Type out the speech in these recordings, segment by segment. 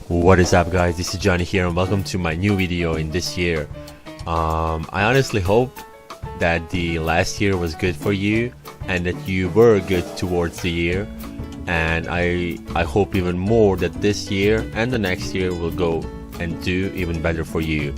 What is up, guys? This is Johnny here and welcome to my new video in this year. I honestly hope that the last year was good for you and that you were good towards the year, and I hope even more that this year and the next year will go and do even better for you.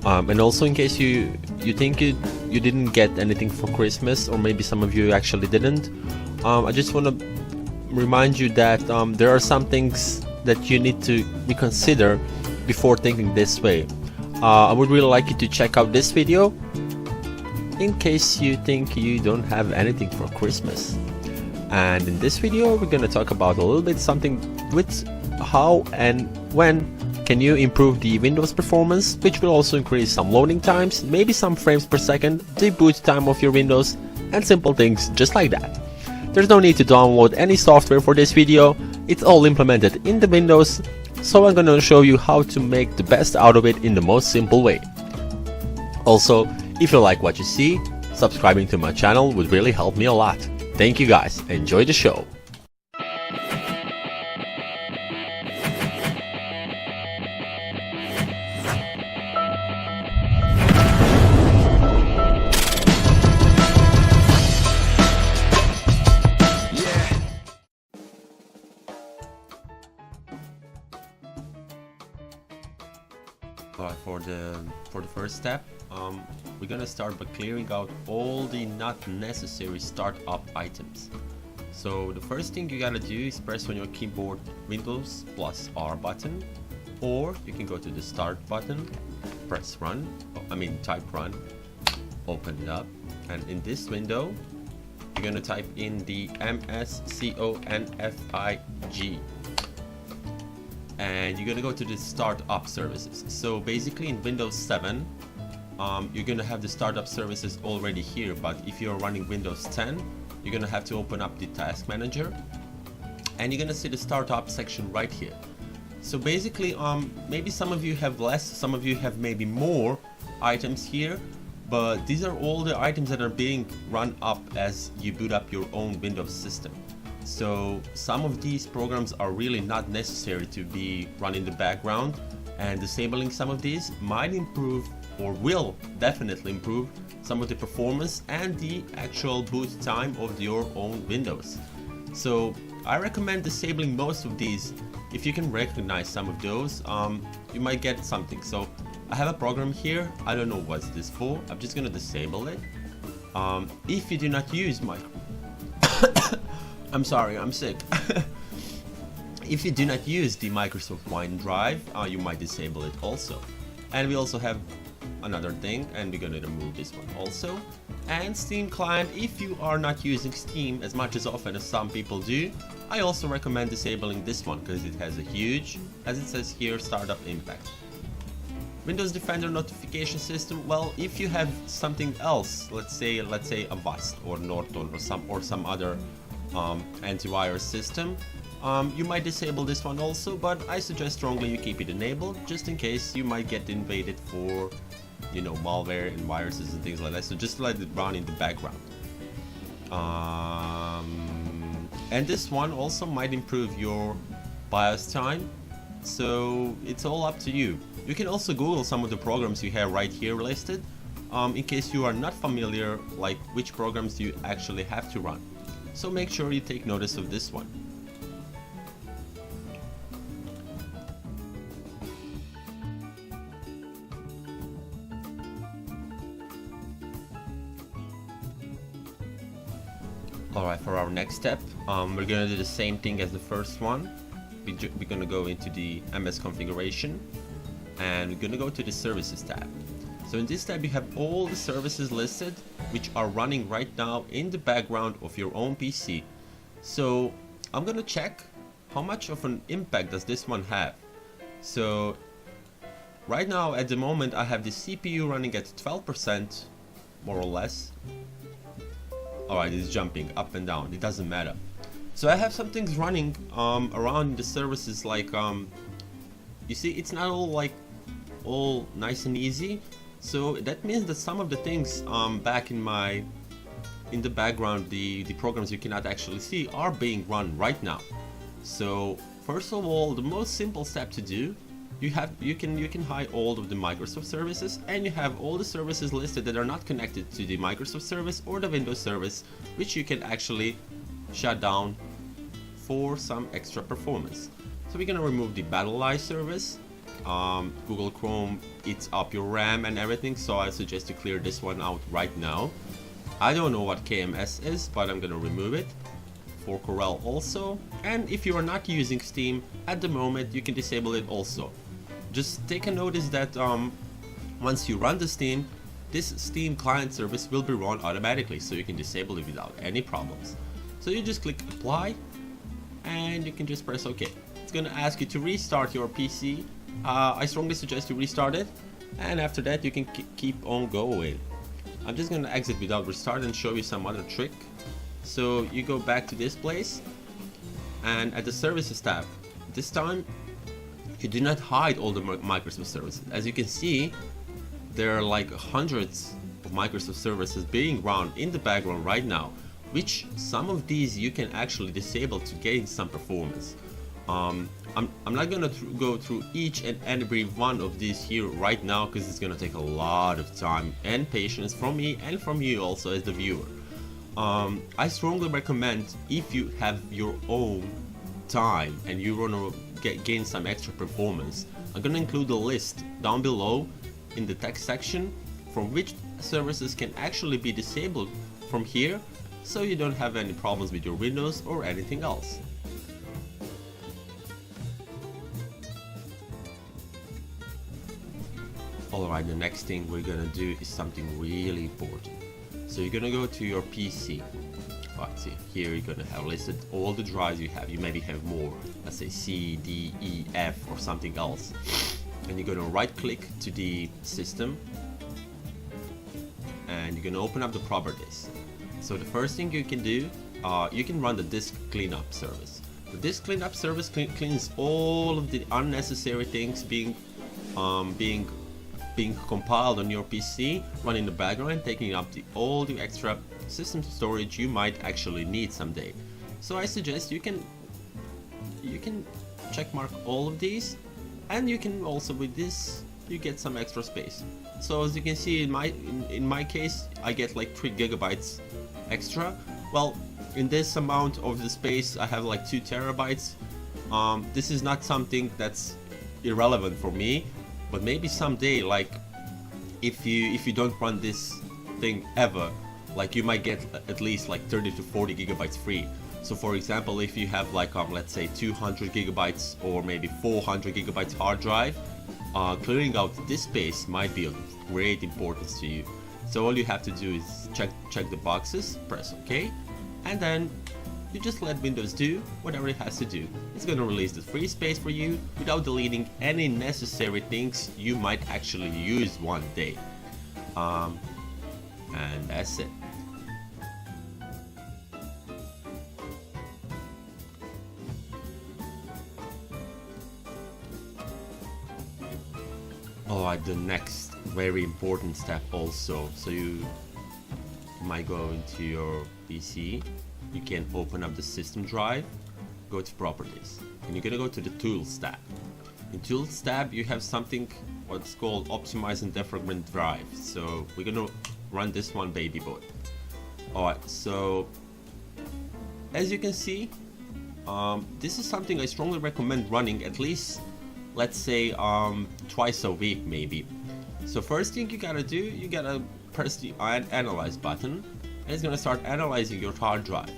And also, in case you think you didn't get anything for Christmas, or maybe some of you actually didn't, I just want to remind you that there are some things that you need to reconsider before thinking this way. I would really like you to check out this video in case you think you don't have anything for Christmas. And in this video we're gonna talk about a little bit something with how and when can you improve the Windows performance, which will also increase some loading times, maybe some frames per second, the boot time of your Windows, and simple things just like that. There's no need to download any software for this video, it's all implemented in the Windows, so I'm gonna show you how to make the best out of it in the most simple way. Also, if you like what you see, subscribing to my channel would really help me a lot. Thank you guys, enjoy the show. For the first step, we're gonna start by clearing out all the not necessary startup items. So the first thing you gotta do is press on your keyboard Windows plus R button, or you can go to the Start button, press Run, type Run, open it up, and in this window you're gonna type in the msconfig, and you're gonna go to the startup services. So basically in Windows 7 you're gonna have the startup services already here, but if you're running Windows 10 you're gonna have to open up the task manager and you're gonna see the startup section right here. So basically maybe some of you have less, some of you have maybe more items here, but these are all the items that are being run up as you boot up your own Windows system. So some of these programs are really not necessary to be run in the background, and disabling some of these might improve, or will definitely improve, some of the performance and the actual boot time of your own Windows. So I recommend disabling most of these. If you can recognize some of those, you might get something. So I have a program here, I don't know what's this for, I'm just gonna disable it. If you do not use I'm sorry, I'm sick. If you do not use the Microsoft OneDrive, you might disable it also. And we also have another thing, and we're going to remove this one also. And Steam client, if you are not using Steam as much as often as some people do, I also recommend disabling this one because it has a huge, as it says here, startup impact. Windows Defender notification system, well, if you have something else, let's say Avast or Norton or some other antivirus system, you might disable this one also, but I suggest strongly you keep it enabled just in case you might get invaded for, you know, malware and viruses and things like that. So just let it run in the background. And this one also might improve your BIOS time, so it's all up to you. You can also Google some of the programs you have right here listed, in case you are not familiar, like which programs you actually have to run. So make sure you take notice of this one. Alright, for our next step, we're gonna do the same thing as the first one. We're gonna go into the MS configuration and we're gonna go to the services tab. So in this tab you have all the services listed which are running right now in the background of your own PC. So I'm gonna check how much of an impact does this one have. So right now at the moment I have the CPU running at 12%, more or less. Alright, it's jumping up and down, it doesn't matter. So I have some things running around the services, like you see, it's not all nice and easy. So that means that some of the things back in the background, the programs you cannot actually see, are being run right now. So first of all, the most simple step to do, you can hide all of the Microsoft services, and you have all the services listed that are not connected to the Microsoft service or the Windows service, which you can actually shut down for some extra performance. So we're gonna remove the BattleEye service. Google Chrome eats up your RAM and everything, so I suggest you clear this one out right now. I don't know what KMS is, but I'm gonna remove it. For Corel also, and if you are not using Steam at the moment, you can disable it also. Just take a notice that once you run the Steam, this Steam client service will be run automatically, so you can disable it without any problems. So you just click apply and you can just press OK. It's gonna ask you to restart your PC. I strongly suggest you restart it, and after that you can keep on going. I'm just gonna exit without restart and show you some other trick. So you go back to this place, and at the services tab, this time you do not hide all the Microsoft services. As you can see, there are like hundreds of Microsoft services being run in the background right now, which some of these you can actually disable to gain some performance. I'm not gonna go through each and every one of these here right now, because it's gonna take a lot of time and patience from me and from you also as the viewer. I strongly recommend, if you have your own time and you want to gain some extra performance, I'm gonna include a list down below in the text section from which services can actually be disabled from here, so you don't have any problems with your Windows or anything else. Alright, the next thing we're gonna do is something really important. So you're gonna go to your PC. Right, see, here you're gonna have listed all the drives you have. You maybe have more, let's say C, D, E, F or something else. And you're gonna right click to the system and you're gonna open up the properties. So the first thing you can do, you can run the disk cleanup service. The disk cleanup service cleans all of the unnecessary things being compiled on your PC, running in the background, taking up all the extra system storage you might actually need someday. So I suggest you can check mark all of these, and you can also, with this, you get some extra space. So as you can see, in my case, I get like 3 gigabytes extra. Well, in this amount of the space, I have like 2 terabytes. This is not something that's irrelevant for me. But maybe someday, like if you don't run this thing ever, like you might get at least like 30 to 40 gigabytes free. So for example, if you have like let's say 200 gigabytes or maybe 400 gigabytes hard drive, clearing out this space might be of great importance to you. So all you have to do is check the boxes, press OK, and then you just let Windows do whatever it has to do. It's gonna release the free space for you without deleting any necessary things you might actually use one day. And that's it. Alright, the next very important step also. So you might go into your PC. You can open up the system drive, go to properties, and you're gonna go to the tools tab. In tools tab you have something what's called optimize and defragment drive. So we're gonna run this one baby boy. Alright, so as you can see, this is something I strongly recommend running at least, let's say twice a week maybe. So first thing you gotta do, you gotta press the analyze button, and it's gonna start analyzing your hard drive.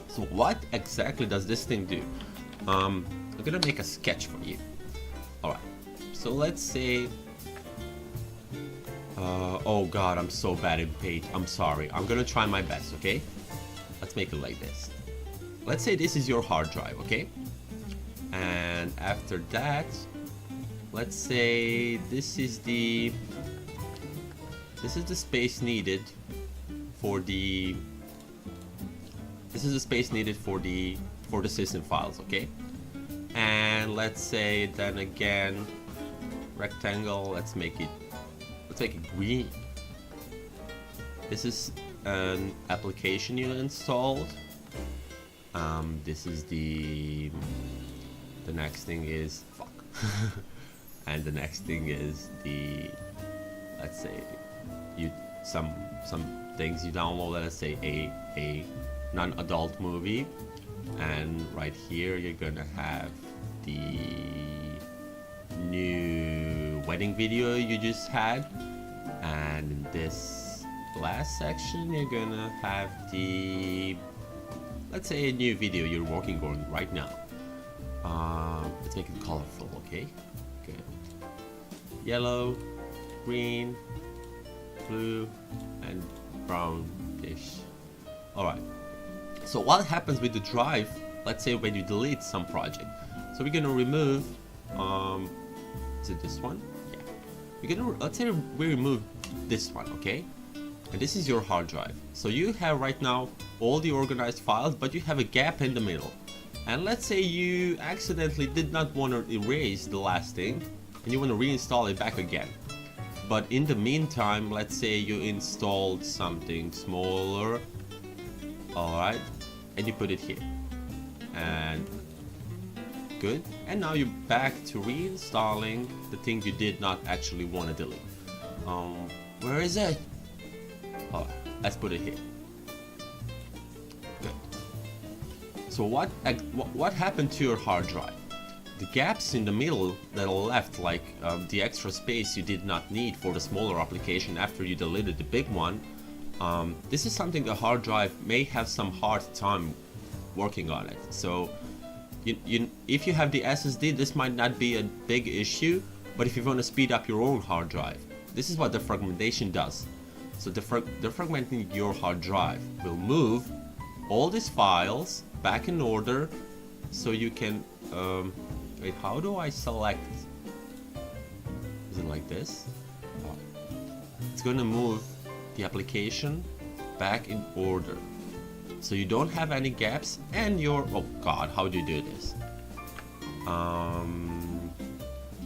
So what exactly does this thing do? I'm gonna make a sketch for you. Alright, so let's say oh god, I'm so bad in Paint, I'm sorry. I'm gonna try my best, okay? Let's make it like this. Let's say this is your hard drive, okay? And after that, let's say this is the space needed for the system files, okay? And let's say then again rectangle, let's make it green. This is an application you installed. This is the The next thing is fuck. And the next thing is the, let's say, some things you download. Let's say a non-adult movie, and right here you're gonna have the new wedding video you just had, and in this last section you're gonna have the, let's say, a new video you're working on right now. Let's make it colorful, okay? Good. Yellow, green, blue, and brownish. Alright. So what happens with the drive, let's say when you delete some project? So we're gonna remove, is it this one? Yeah. We're gonna, let's say we remove this one, okay? And this is your hard drive. So you have right now all the organized files, but you have a gap in the middle. And let's say you accidentally did not want to erase the last thing, and you want to reinstall it back again. But in the meantime, let's say you installed something smaller, alright, and you put it here. And good. And now you're back to reinstalling the thing you did not actually want to delete. Where is it? Oh, let's put it here. Good. So what happened to your hard drive? The gaps in the middle that are left, like the extra space you did not need for the smaller application after you deleted the big one, this is something a hard drive may have some hard time working on it. So if you have the SSD, this might not be a big issue, but if you want to speed up your own hard drive, this is what defragmentation does. So defragmenting your hard drive will move all these files back in order, so you can wait, how do I select? Is it like this? Oh. It's gonna move the application back in order, so you don't have any gaps, and your, oh god, how do you do this?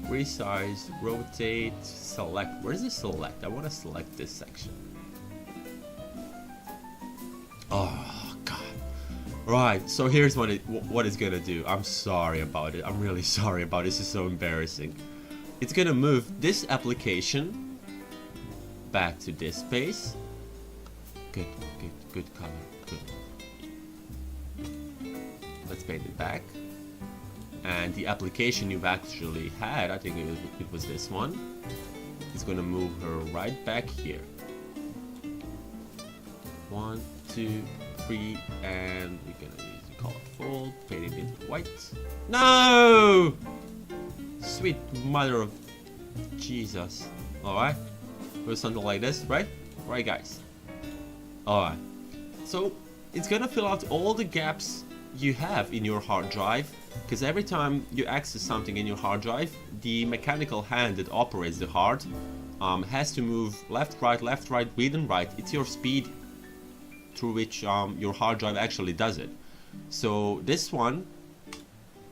Resize, rotate, select. Where's the select? I want to select this section. Oh god. Right, so here's what it's gonna do. I'm sorry about it. I'm really sorry about it. This is so embarrassing. It's gonna move this application back to this space. Good color. Good. Let's paint it back. And the application you've actually had, I think it was this one, is gonna move her right back here. 1, 2, 3, and we're gonna use the colorful, painting it white. No! Sweet mother of Jesus. Alright? Or something like this, right? Right, guys? Alright. So, it's gonna fill out all the gaps you have in your hard drive, because every time you access something in your hard drive, the mechanical hand that operates the hard has to move left, right, read and write. It's your speed through which your hard drive actually does it. So this one,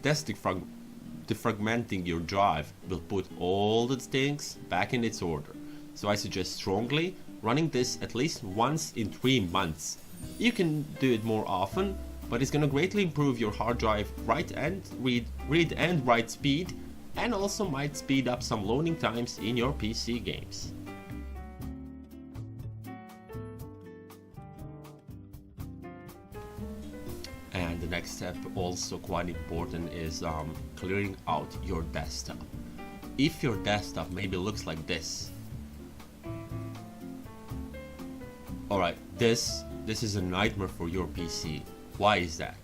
that's defragmenting your drive, will put all the things back in its order. So I suggest strongly running this at least once in 3 months. You can do it more often, but it's gonna greatly improve your hard drive read and write speed, and also might speed up some loading times in your PC games. And the next step, also quite important, is clearing out your desktop. If your desktop maybe looks like this, alright, this is a nightmare for your PC. Why is that?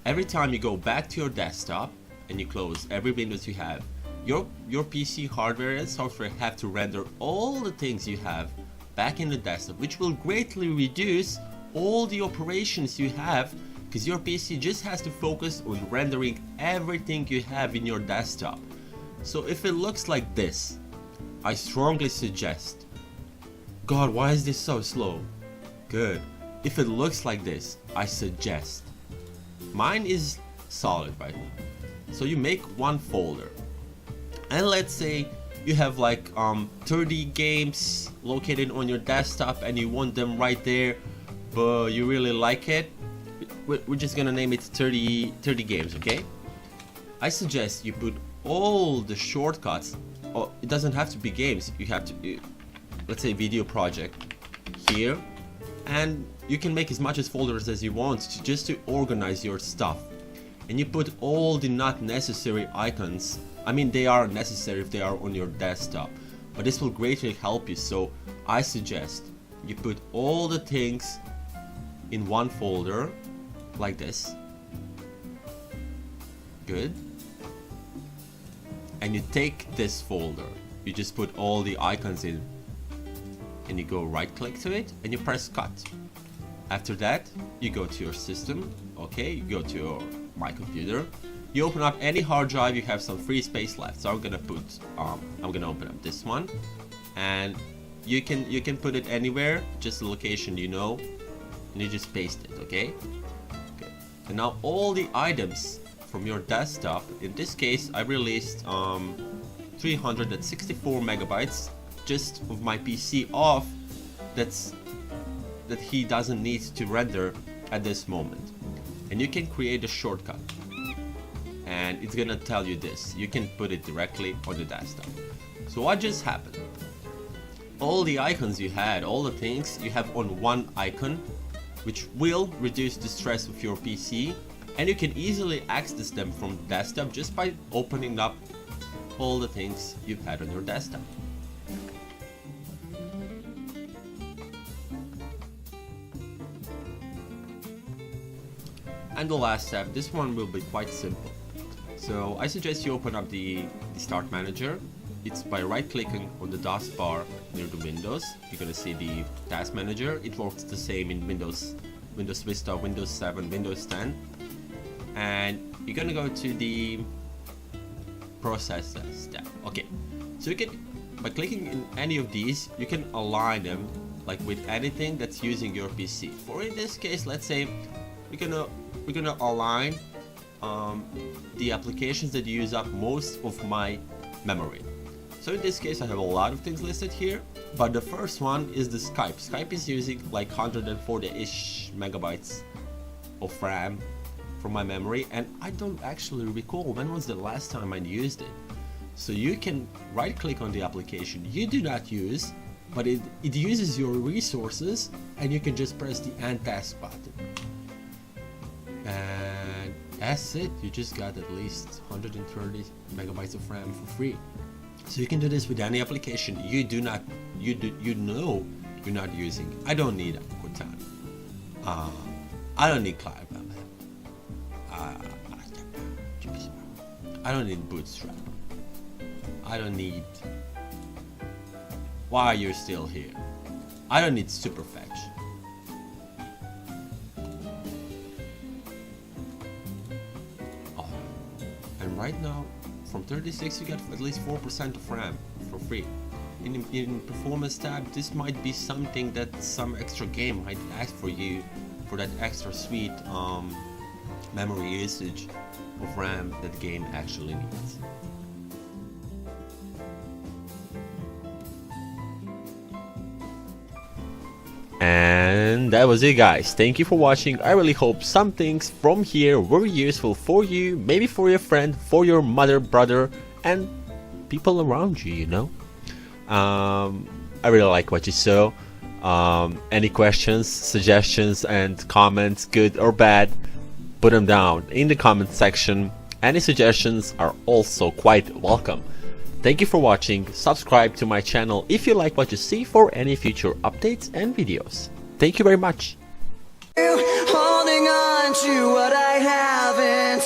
Every time you go back to your desktop and you close every Windows you have, your PC hardware and software have to render all the things you have back in the desktop, which will greatly reduce all the operations you have, because your PC just has to focus on rendering everything you have in your desktop. So if it looks like this, I strongly suggest, God, why is this so slow? Good. If it looks like this, I suggest, mine is solid right now. So you make one folder, and let's say you have like 30 games located on your desktop and you want them right there, but you really like it. We're just gonna name it 30 games, okay? I suggest you put all the shortcuts, or it doesn't have to be games, you have to, let's say video project here, and you can make as much as folders as you want just to organize your stuff. And you put all the not necessary icons. I mean, they are necessary if they are on your desktop, but this will greatly help you. So I suggest you put all the things in one folder like this. Good. And you take this folder, you just put all the icons in, and you go right click to it and you press cut. After that, you go to your system. Okay, you go to your my computer, you open up any hard drive, you have some free space left. So I'm gonna open up this one, and you can put it anywhere, just the location you know, and you just paste it. Okay. And now all the items from your desktop, in this case I released 364 megabytes just of my PC off, that he doesn't need to render at this moment. And you can create a shortcut, and it's gonna tell you this, you can put it directly on the desktop. So what just happened? All the icons you had, all the things you have on one icon, which will reduce the stress of your PC, and you can easily access them from the desktop just by opening up all the things you've had on your desktop. And the last step, this one will be quite simple. So I suggest you open up the Start Manager. It's by right clicking on the taskbar near the Windows. You're gonna see the Task Manager. It works the same in Windows Vista, Windows 7, Windows 10. And you're gonna go to the Process step. Okay, so you can, by clicking in any of these, you can align them like with anything that's using your PC. For in this case, let's say we're gonna align the applications that use up most of my memory. So in this case I have a lot of things listed here, but the first one is the Skype. Skype is using like 140-ish megabytes of RAM from my memory, and I don't actually recall when was the last time I used it. So you can right click on the application you do not use, but it uses your resources, and you can just press the End Task button. And that's it, you just got at least 130 megabytes of RAM for free. So you can do this with any application you know you're not using. I don't need Cortana. I don't need Cloud. I don't need Bootstrap. I don't need Why You're Still Here. I don't need Superfetch. And right now, from 36 you get at least 4% of RAM for free. In Performance tab, this might be something that some extra game might ask for you, for that extra sweet memory usage of RAM that game actually needs. And that was it, guys. Thank you for watching. I really hope some things from here were useful for you, maybe for your friend, for your mother, brother, and people around you, you know. I really like what you saw. Any questions, suggestions, and comments, good or bad, put them down in the comment section. Any suggestions are also quite welcome. Thank you for watching. Subscribe to my channel if you like what you see for any future updates and videos. Thank you very much. Holding on to what I haven't